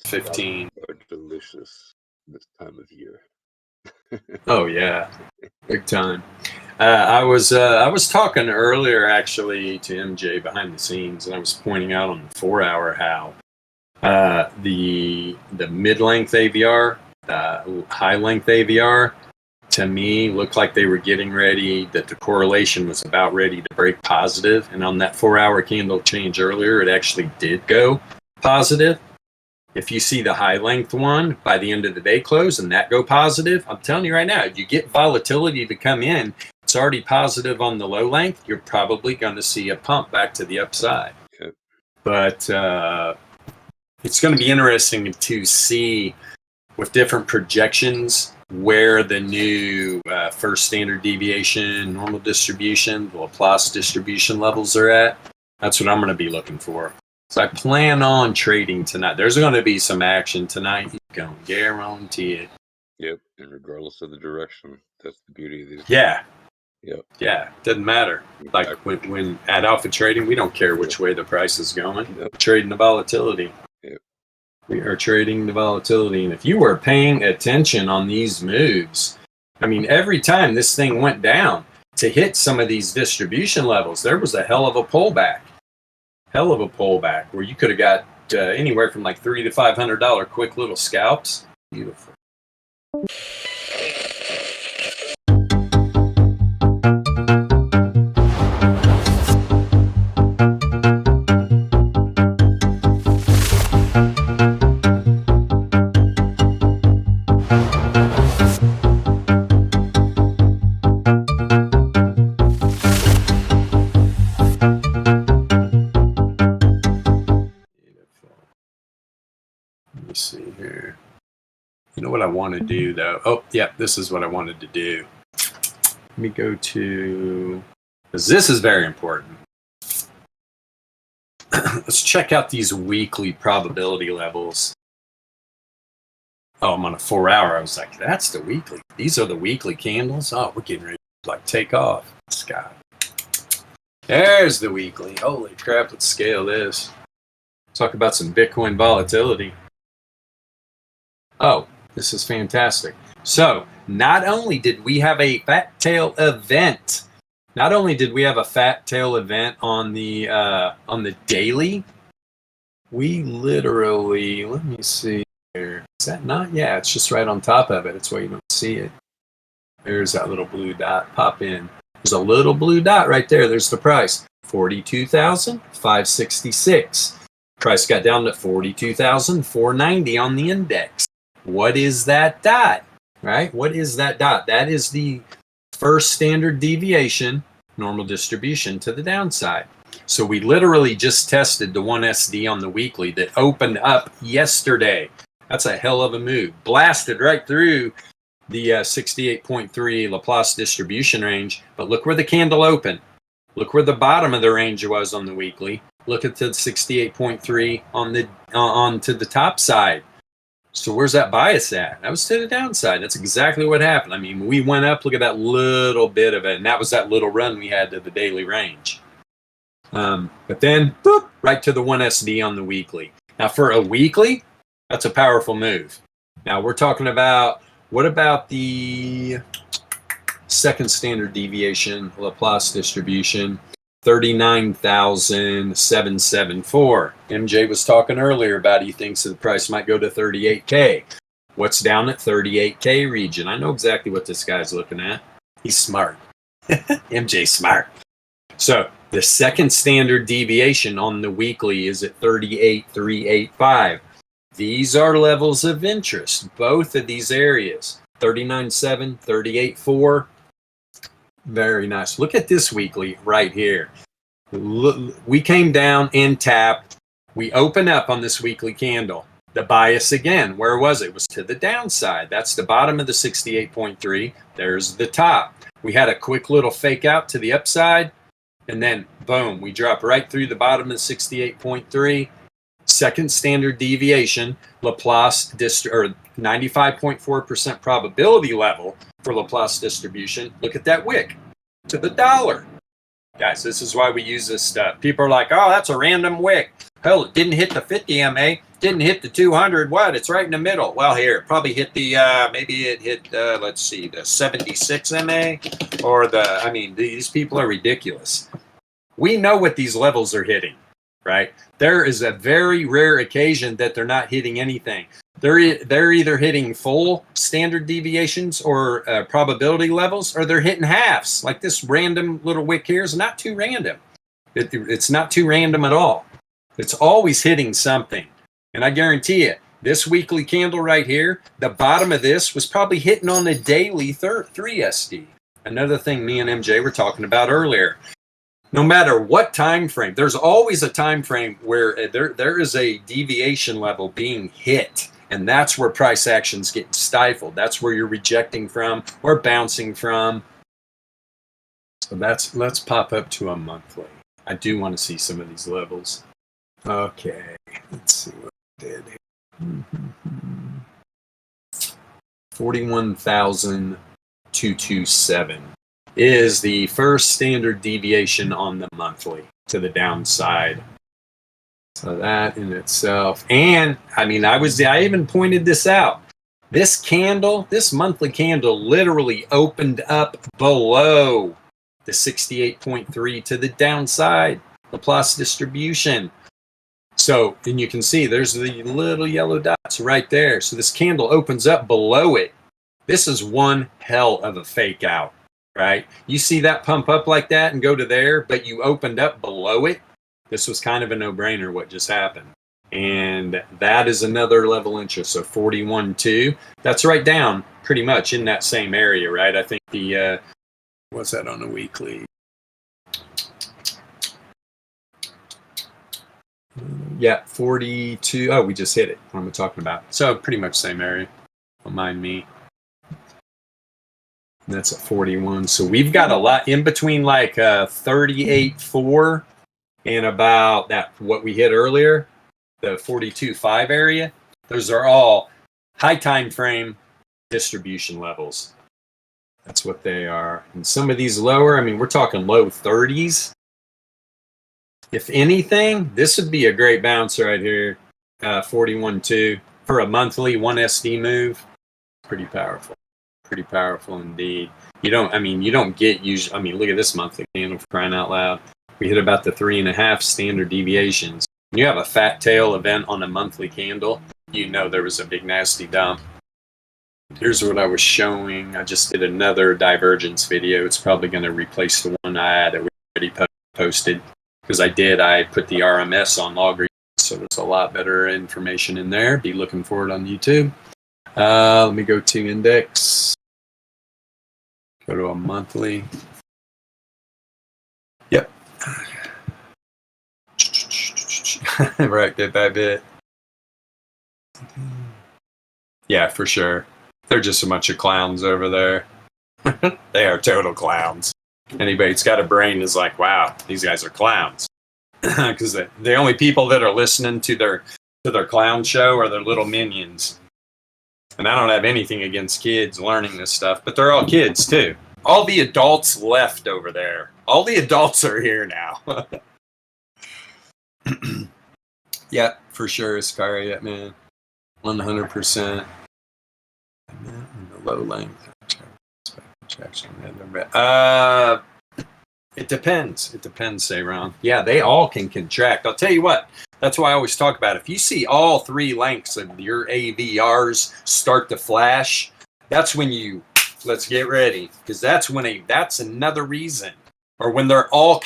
15. Are delicious this time of year. Oh yeah, big time. I was talking earlier actually to MJ behind the scenes, and I was pointing out on the 4-hour how the mid-length AVR, high-length AVR, to me looked like they were getting ready, that the correlation was about ready to break positive, and on that 4-hour candle change earlier, it actually did go positive. If you see the high length one by the end of the day close and that go positive, I'm telling you right now, if you get volatility to come in, it's already positive on the low length, you're probably going to see a pump back to the upside. Okay. But it's going to be interesting to see with different projections where the new first standard deviation, normal distribution, the Laplace distribution levels are at. That's what I'm going to be looking for. So I plan on trading tonight. There's going to be some action tonight. You can guarantee it. Yep. And regardless of the direction, that's the beauty of these. Yeah. Yep. Yeah. Doesn't matter. Like when at alpha trading, we don't care which way the price is going. Yep. We're trading the volatility. Yep. We are trading the volatility. And if you were paying attention on these moves, I mean, every time this thing went down to hit some of these distribution levels, there was a hell of a pullback. Hell of a pullback where you could have got anywhere from like $300 to $500 quick little scalps. Beautiful. Let me see here. You know what I want to do though? Oh, yeah, this is what I wanted to do. Let me go to, because this is very important. Let's check out these weekly probability levels. Oh, I'm on a 4 hour. I was like, that's the weekly. These are the weekly candles. Oh, we're getting ready to like take off. Sky. There's the weekly. Holy crap, let's scale this. Talk about some Bitcoin volatility. Oh, this is fantastic. So not only did we have a fat tail event, on the daily, we literally, let me see here. Is that not? Yeah, it's just right on top of it. That's why you don't see it. There's that little blue dot. Pop in. There's a little blue dot right there. There's the price. 42,566. Price got down to 42,490 on the index. What is that dot? Right? What is that dot? That is the first standard deviation, normal distribution to the downside. So we literally just tested the 1SD on the weekly that opened up yesterday. That's a hell of a move. Blasted right through the 68.3 Laplace distribution range. But look where the candle opened. Look where the bottom of the range was on the weekly. Look at the 68.3 on to the top side. So where's that bias at? That was to the downside. That's exactly what happened. I mean, we went up. Look at that little bit of it. And that was that little run we had to the daily range. But then, boop, right to the 1SD on the weekly. Now, for a weekly, that's a powerful move. Now, we're talking about, what about the second standard deviation Laplace distribution? 39,774. MJ was talking earlier about he thinks the price might go to 38K. What's down at 38K region? I know exactly what this guy's looking at. He's smart. MJ's smart. So the second standard deviation on the weekly is at 38,385. These are levels of interest, both of these areas. 39.7, 38.4. Very nice. Look at this weekly right here. Look, we came down and tapped. We open up on this weekly candle. The bias again, where was it? It was to the downside. That's the bottom of the 68.3. There's the top. We had a quick little fake out to the upside. And then, boom, we drop right through the bottom of 68.3. Second standard deviation, Laplace, or 95.4% probability level for Laplace distribution. Look at that wick to the dollar. Guys, this is why we use this stuff. People are like, oh, that's a random wick. Hell, it didn't hit the 50 MA, didn't hit the 200. What? It's right in the middle. Well, here, it probably hit the, maybe it hit, let's see, the 76 MA or these people are ridiculous. We know what these levels are hitting, right? There is a very rare occasion that they're not hitting anything. They're either hitting full standard deviations or probability levels, or they're hitting halves. Like this random little wick here is not too random. It's not too random at all. It's always hitting something. And I guarantee you, this weekly candle right here, the bottom of this was probably hitting on the daily 3SD. Another thing me and MJ were talking about earlier. No matter what time frame, there's always a time frame where there is a deviation level being hit. And that's where price action's getting stifled. That's where you're rejecting from or bouncing from. So let's pop up to a monthly. I do want to see some of these levels. Okay, let's see what I did here. 41,227 is the first standard deviation on the monthly to the downside. So that in itself, and I mean, I even pointed this out. This candle, this monthly candle, literally opened up below the 68.3 to the downside, Laplace distribution. So, and you can see there's the little yellow dots right there. So this candle opens up below it. This is one hell of a fake out, right? You see that pump up like that and go to there, but you opened up below it. This was kind of a no-brainer what just happened. And that is another level interest. So 41.2, that's right down pretty much in that same area, right? I think the, what's that on the weekly? Yeah, 42. Oh, we just hit it. What am I talking about? So pretty much same area. Don't mind me. And that's at 41. So we've got a lot in between, like 38.4 and about that, what we hit earlier, the 42.5 area. Those are all high time frame distribution levels. That's what they are. And some of these lower, I mean, we're talking low 30s. If anything, this would be a great bounce right here. 41.2 for a monthly 1 SD move. Pretty powerful. Pretty powerful indeed. You don't get usually, I mean, look at this monthly candle, for crying out loud. We hit about the 3.5 standard deviations. When you have a fat tail event on a monthly candle, you know there was a big nasty dump. Here's what I was showing. I just did another divergence video. It's probably going to replace the one I had already posted. Because I put the RMS on log, so there's a lot better information in there. Be looking for it on YouTube. Let me go to index. Go to a monthly. Yep. Right, bit by bit. Yeah, for sure. They're just a bunch of clowns over there. They are total clowns. Anybody that's got a brain is like, wow, these guys are clowns. Because the only people that are listening to their clown show are their little minions. And I don't have anything against kids learning this stuff, but they're all kids too. All the adults left over there. All the adults are here now. Yeah, for sure, Iscariot, man. 100%. And the low length. It depends. It depends, Sayron. Yeah, they all can contract. I'll tell you what. That's why I always talk about if you see all three lengths of your AVRs start to flash, that's when let's get ready, because that's another reason. Or when they're all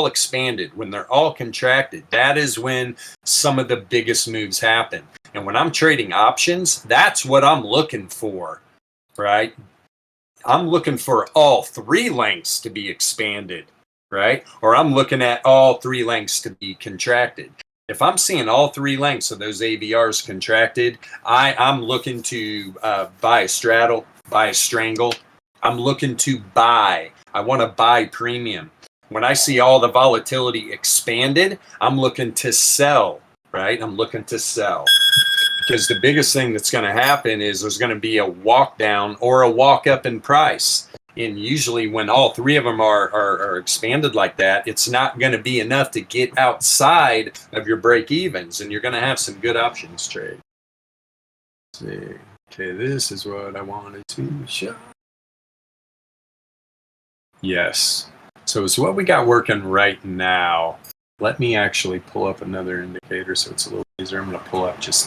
expanded, when they're all contracted, that is when some of the biggest moves happen. And when I'm trading options, that's what I'm looking for, right? I'm looking for all three lengths to be expanded, right? Or I'm looking at all three lengths to be contracted. If I'm seeing all three lengths of those AVRs contracted, I'm looking to buy a straddle, buy a strangle. I'm looking to buy. I want to buy premium. When I see all the volatility expanded, I'm looking to sell, right? I'm looking to sell. Because the biggest thing that's going to happen is there's going to be a walk down or a walk up in price. And usually when all three of them are expanded like that, it's not going to be enough to get outside of your break evens, and you're going to have some good options trade. Let's see. Okay, this is what I wanted to show. Yes. So it's what we got working right now. Let me actually pull up another indicator so it's a little easier. I'm going to pull up just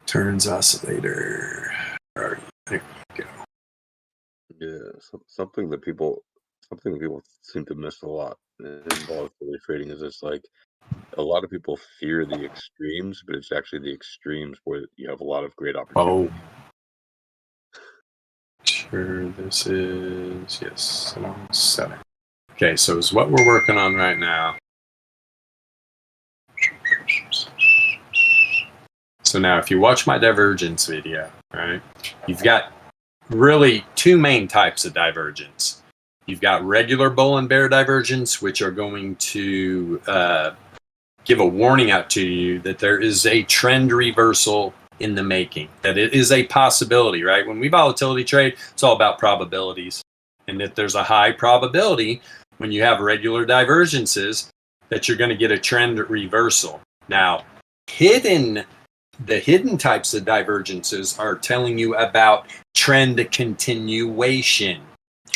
turns oscillator. There you go. Yeah, something that people seem to miss a lot in volatility trading is it's like a lot of people fear the extremes, but it's actually the extremes where you have a lot of great opportunity. Sure, this is, yes, 7. Okay, so it's what we're working on right now. So now if you watch my divergence video, right, you've got really two main types of divergence. You've got regular bull and bear divergence, which are going to give a warning out to you that there is a trend reversal in the making, that it is a possibility, right? When we volatility trade, it's all about probabilities. And that there's a high probability when you have regular divergences that you're going to get a trend reversal. Now, the hidden types of divergences are telling you about trend continuation.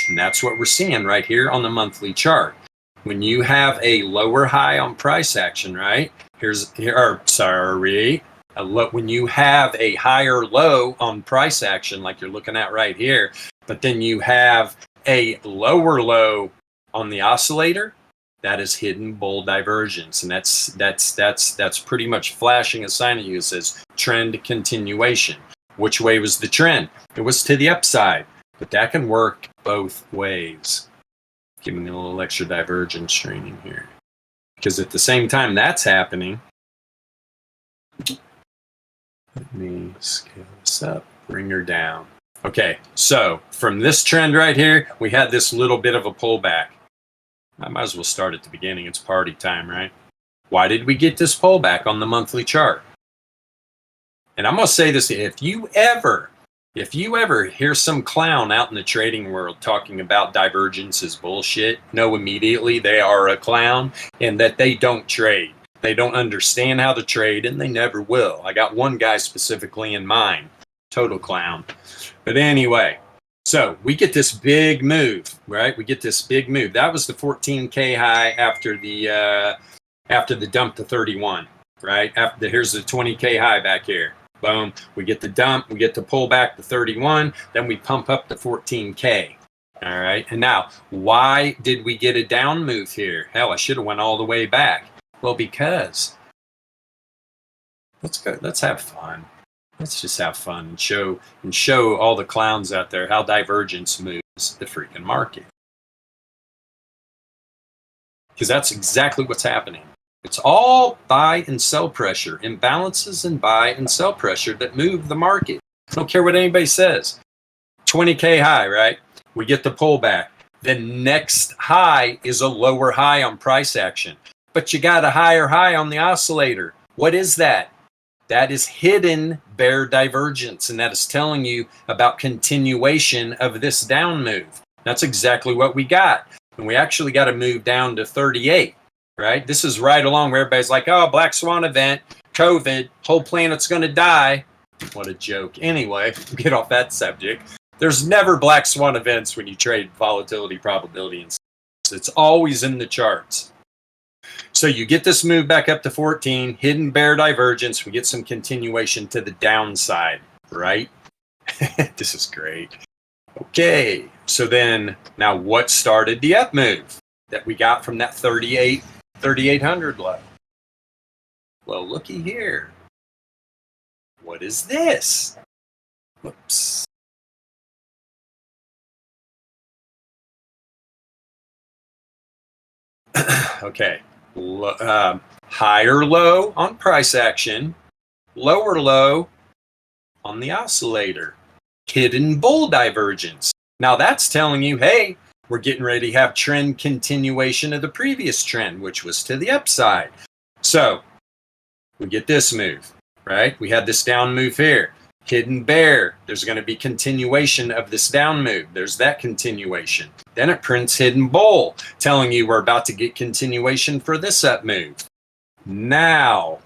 And that's what we're seeing right here on the monthly chart. When you have a lower high on price action, right? When you have a higher low on price action, like you're looking at right here, but then you have a lower low on the oscillator, that is hidden bull divergence. And that's pretty much flashing a sign at you. It says trend continuation. Which way was the trend? It was to the upside, but that can work both ways. Give me a little extra divergence training here. Because at the same time that's happening, let me scale this up, bring her down. Okay, so from this trend right here, we had this little bit of a pullback. I might as well start at the beginning. It's party time, right? Why did we get this pullback on the monthly chart? And I'm going to say this, if you ever hear some clown out in the trading world talking about divergence is bullshit, know immediately they are a clown and that they don't trade. They don't understand how to trade and they never will. I got one guy specifically in mind, total clown. But anyway, so we get this big move, right? We get this big move. That was the 14K high after the dump to 31, right? Here's the 20K high back here. Boom. We get the dump. We get the pull back to 31. Then we pump up to 14K. All right. And now, why did we get a down move here? Hell, I should have went all the way back. Well, because let's go. Let's have fun. Let's just have fun and show all the clowns out there how divergence moves the freaking market. Because that's exactly what's happening. It's all buy and sell pressure, imbalances and buy and sell pressure that move the market. I don't care what anybody says. 20K high, right? We get the pullback. The next high is a lower high on price action, but you got a higher high on the oscillator. What is that? That is hidden bear divergence, and that is telling you about continuation of this down move. That's exactly what we got. And we actually got to move down to 38, right? This is right along where everybody's like, oh, black swan event, COVID, whole planet's going to die. What a joke. Anyway, get off that subject. There's never black swan events when you trade volatility, probability, and it's always in the charts. So you get this move back up to 14, hidden bear divergence. We get some continuation to the downside, right? This is great. Okay, so then now what started the up move that we got from that 3,800 low? Well, looky here. What is this? Whoops. Okay. Higher low on price action, lower low on the oscillator. Hidden bull divergence. Now that's telling you, hey, we're getting ready to have trend continuation of the previous trend, which was to the upside. So we get this move, right? We had this down move here. Hidden bear. There's going to be continuation of this down move. There's that continuation. Then it prints hidden bull, telling you we're about to get continuation for this up move. Now,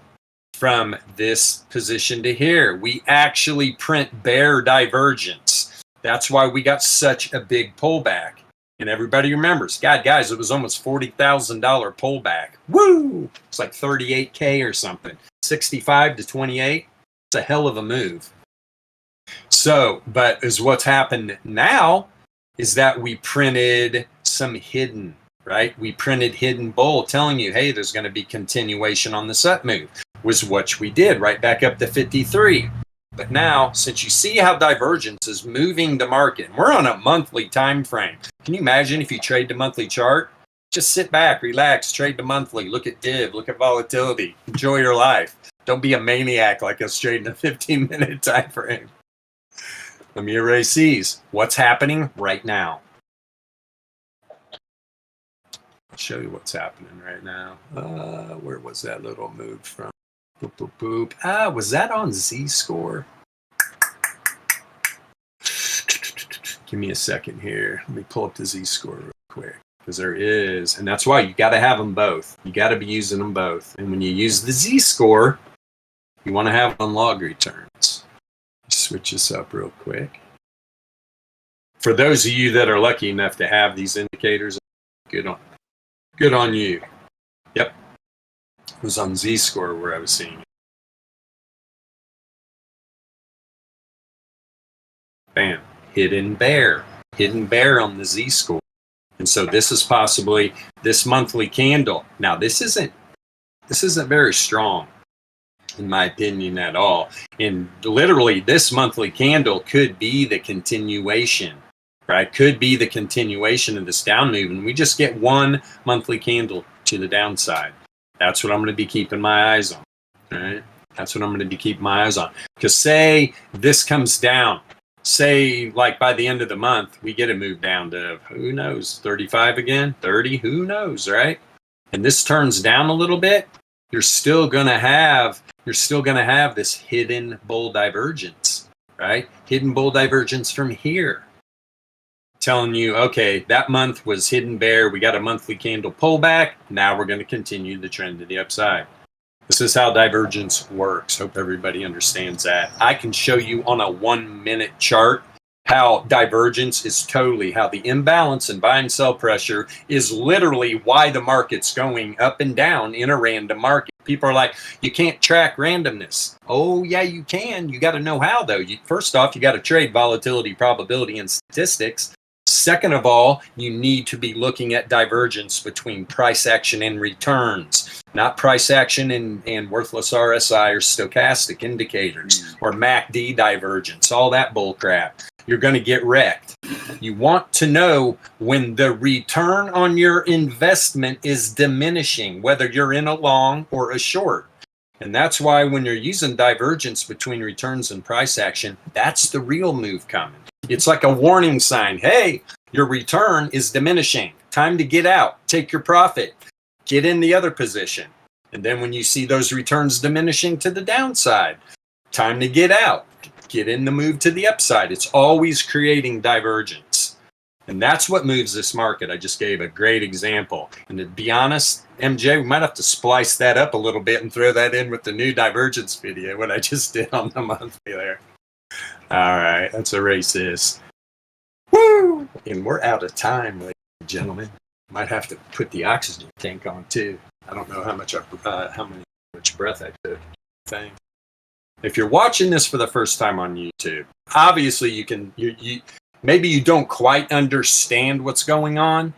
from this position to here, we actually print bear divergence. That's why we got such a big pullback. And everybody remembers, God, guys, it was almost $40,000 pullback. Woo! It's like 38K or something. 65 to 28. It's a hell of a move. So, but as what's happened now is that we printed some hidden, right? We printed hidden bull telling you, hey, there's going to be continuation on this up move, was what we did right back up to 53. But now, since you see how divergence is moving the market, we're on a monthly time frame. Can you imagine if you trade the monthly chart? Just sit back, relax, trade the monthly, look at div, look at volatility, enjoy your life. Don't be a maniac like us trading a 15-minute time frame. Let me erase these. What's happening right now? show you what's happening right now. Where was that little move from? Boop, boop, boop. Ah, was that on Z-score? Give me a second here. Let me pull up the Z-score real quick, because there is, and that's why you got to have them both. You got to be using them both. And when you use the Z-score, you want to have on log returns. Switch this up real quick. For those of you that are lucky enough to have these indicators, good on you. Yep. It was on Z-score where I was seeing it. Bam. Hidden bear on the Z-score. And so this is possibly this monthly candle. Now this isn't very strong, in my opinion, at all. And literally this monthly candle could be the continuation, right? Could be the continuation of this down move. And we just get one monthly candle to the downside. That's what I'm going to be keeping my eyes on, right? That's what I'm going to be keeping my eyes on. Because say this comes down, say like by the end of the month, we get a move down to, who knows, 35 again, 30, who knows, right? And this turns down a little bit, you're still going to have this hidden bull divergence, right? Hidden bull divergence from here. Telling you, okay, that month was hidden bear. We got a monthly candle pullback. Now we're going to continue the trend to the upside. This is how divergence works. Hope everybody understands that. I can show you on a 1 minute chart how divergence is totally, how the imbalance in buy and sell pressure is literally why the market's going up and down in a random market. People are like, you can't track randomness. Oh yeah, you can. You got to know how though. First off, you got to trade volatility, probability, and statistics. Second of all, you need to be looking at divergence between price action and returns, not price action and worthless RSI or stochastic indicators or MACD divergence, all that bull crap. You're going to get wrecked. You want to know when the return on your investment is diminishing, whether you're in a long or a short. And that's why when you're using divergence between returns and price action, that's the real move coming. It's like a warning sign. Hey, your return is diminishing. Time to get out. Take your profit. Get in the other position. And then when you see those returns diminishing to the downside, time to get out. Get in the move to the upside. It's always creating divergence. And that's what moves this market. I just gave a great example. And to be honest, MJ, we might have to splice that up a little bit and throw that in with the new divergence video, what I just did on the monthly there. All right, let's erase this. Woo! And we're out of time, ladies and gentlemen. Might have to put the oxygen tank on too. I don't know how much breath I took. Thing. If you're watching this for the first time on YouTube, obviously you maybe you don't quite understand what's going on,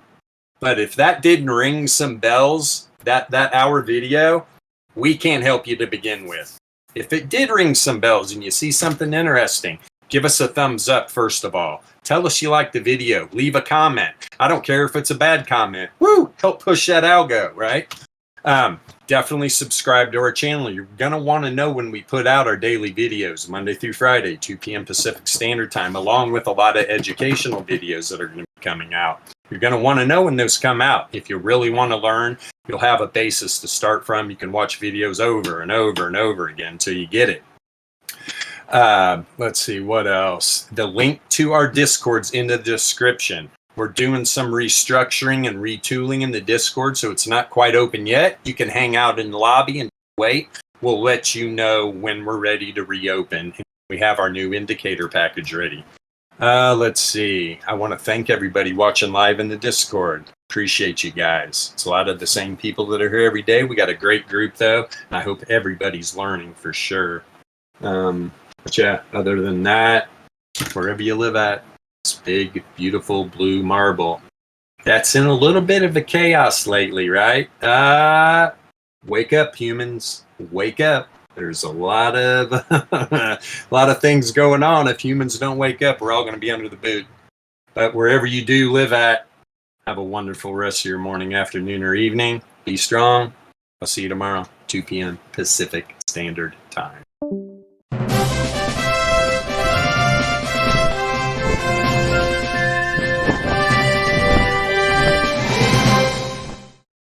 but if that didn't ring some bells, that hour video, we can't help you to begin with. If it did ring some bells and you see something interesting, give us a thumbs up first of all. Tell us you like the video. Leave a comment. I don't care if it's a bad comment. Woo! Help push that algo, right? Definitely subscribe to our channel. You're going to want to know when we put out our daily videos, Monday through Friday, 2 p.m. Pacific Standard Time, along with a lot of educational videos that are going to be coming out. You're going to want to know when those come out. If you really want to learn, you'll have a basis to start from. You can watch videos over and over and over again until you get it. Let's see, what else? The link to our Discord's in the description. We're doing some restructuring and retooling in the Discord, so it's not quite open yet. You can hang out in the lobby and wait. We'll let you know when we're ready to reopen. We have our new indicator package ready. Let's see. I want to thank everybody watching live in the Discord. Appreciate you guys. It's a lot of the same people that are here every day. We got a great group, though, and I hope everybody's learning for sure. But yeah, other than that, wherever you live at, it's big, beautiful blue marble. That's in a little bit of a chaos lately, right? Wake up, humans. Wake up. There's a lot of things going on. If humans don't wake up, we're all going to be under the boot. But wherever you do live at, have a wonderful rest of your morning, afternoon, or evening. Be strong. I'll see you tomorrow, 2 p.m. Pacific Standard Time.